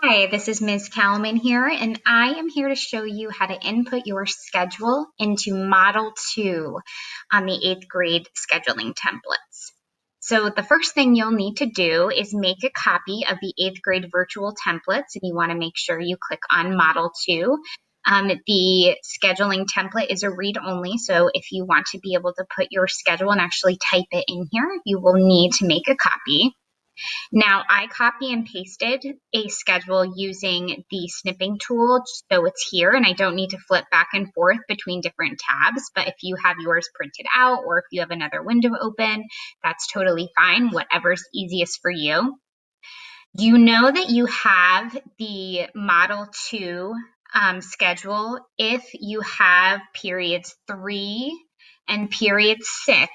Hi, this is Ms. Kalman here, and I am here to show you how to input your schedule into Model 2 on the 8th grade scheduling templates. So the first thing you'll need to do is make a copy of the 8th grade virtual templates, and you want to make sure you click on Model 2. The scheduling template is a read-only, so if you want to be able to put your schedule and actually type it in here, you will need to make a copy. Now, I copy and pasted a schedule using the snipping tool, so it's here, and I don't need to flip back and forth between different tabs, but if you have yours printed out or if you have another window open, that's totally fine, whatever's easiest for you. You know that you have the Model 2 schedule if you have periods 3 and period 6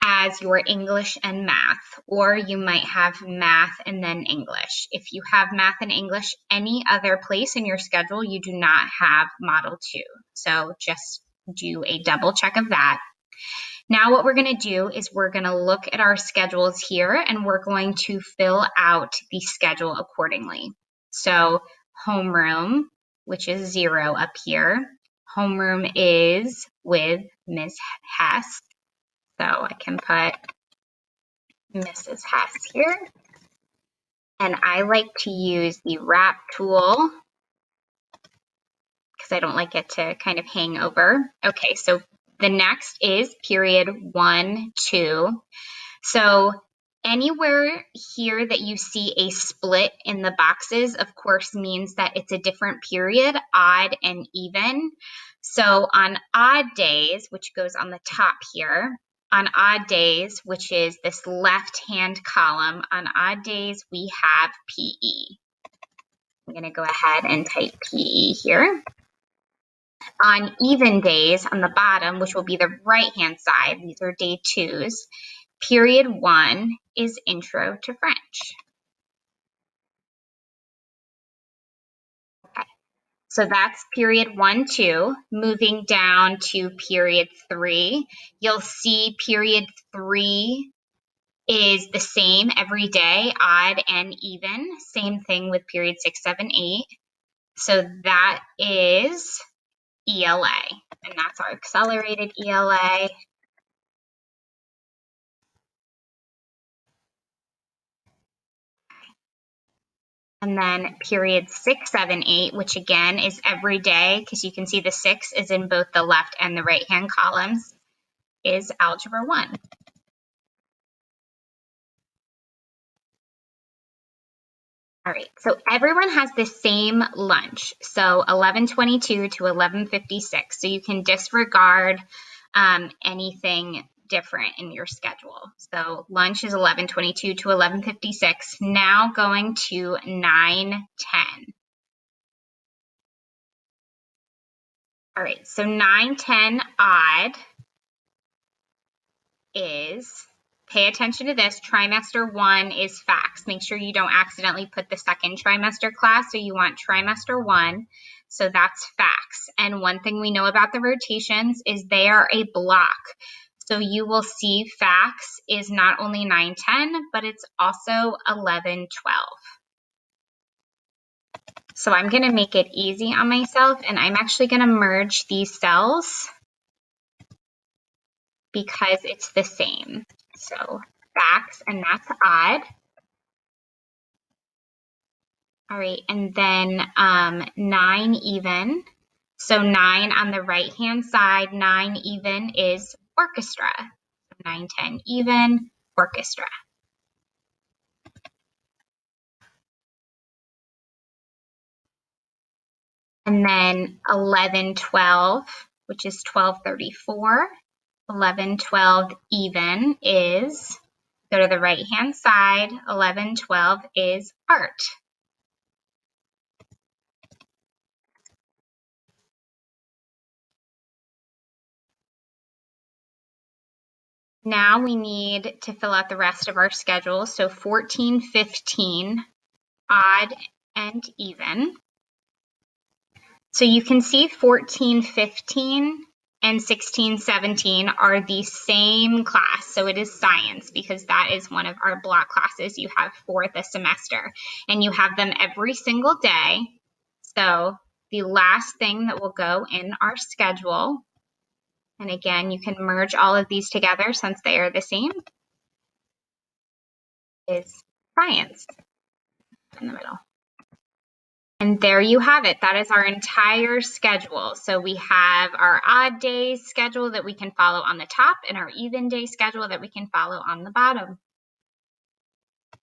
as your English and math, or you might have math and then English. If you have math and English any other place in your schedule, you do not have Model 2. So just do a double check of that. Now what we're going to do is we're going to look at our schedules here and we're going to fill out the schedule accordingly. So homeroom, which is 0 up here. Homeroom is with Ms. Hess. So I can put Mrs. Hess here. And I like to use the wrap tool because I don't like it to kind of hang over. Okay, so the next is period 1, 2. So anywhere here that you see a split in the boxes, of course, means that it's a different period, odd and even. So on odd days, which goes on the top here, on odd days, which is this left-hand column, on odd days, we have PE. I'm going to go ahead and type PE here. On even days, on the bottom, which will be the right-hand side, these are day 2s, period 1 is Intro to French. Okay, so that's period 1, 2. Moving down to period 3, you'll see period 3 is the same every day, odd and even. Same thing with period 6, 7, 8. So that is ELA, and that's our accelerated ELA. And then period 6, 7, 8, which again is every day, because you can see the 6 is in both the left and the right-hand columns, is Algebra 1. All right, so everyone has the same lunch, so 11:22 to 11:56. So you can disregard anything different in your schedule. So lunch is 11:22 to 11:56. Now going to 9:10. All right, so 9:10 odd is, pay attention to this, trimester 1 is facts. Make sure you don't accidentally put the second trimester class, so you want trimester 1. So that's facts. And one thing we know about the rotations is they are a block. So you will see facts is not only 9:10, but it's also 11:12. So I'm going to make it easy on myself, and I'm actually going to merge these cells because it's the same. So facts, and that's odd. All right, and then 9 even. So 9 on the right-hand side, 9 even is orchestra. 9, 10 even, orchestra. And then 11, 12, which is 12:34. 11, 12 even is, go to the right-hand side, 11, 12 is art. Now we need to fill out the rest of our schedule. So 14, 15, odd and even. So you can see 14, 15 and 16, 17 are the same class. So it is science because that is one of our block classes you have for the semester. And you have them every single day. So the last thing that will go in our schedule, and again, you can merge all of these together since they are the same, is science in the middle. And there you have it. That is our entire schedule. So we have our odd days schedule that we can follow on the top and our even day schedule that we can follow on the bottom.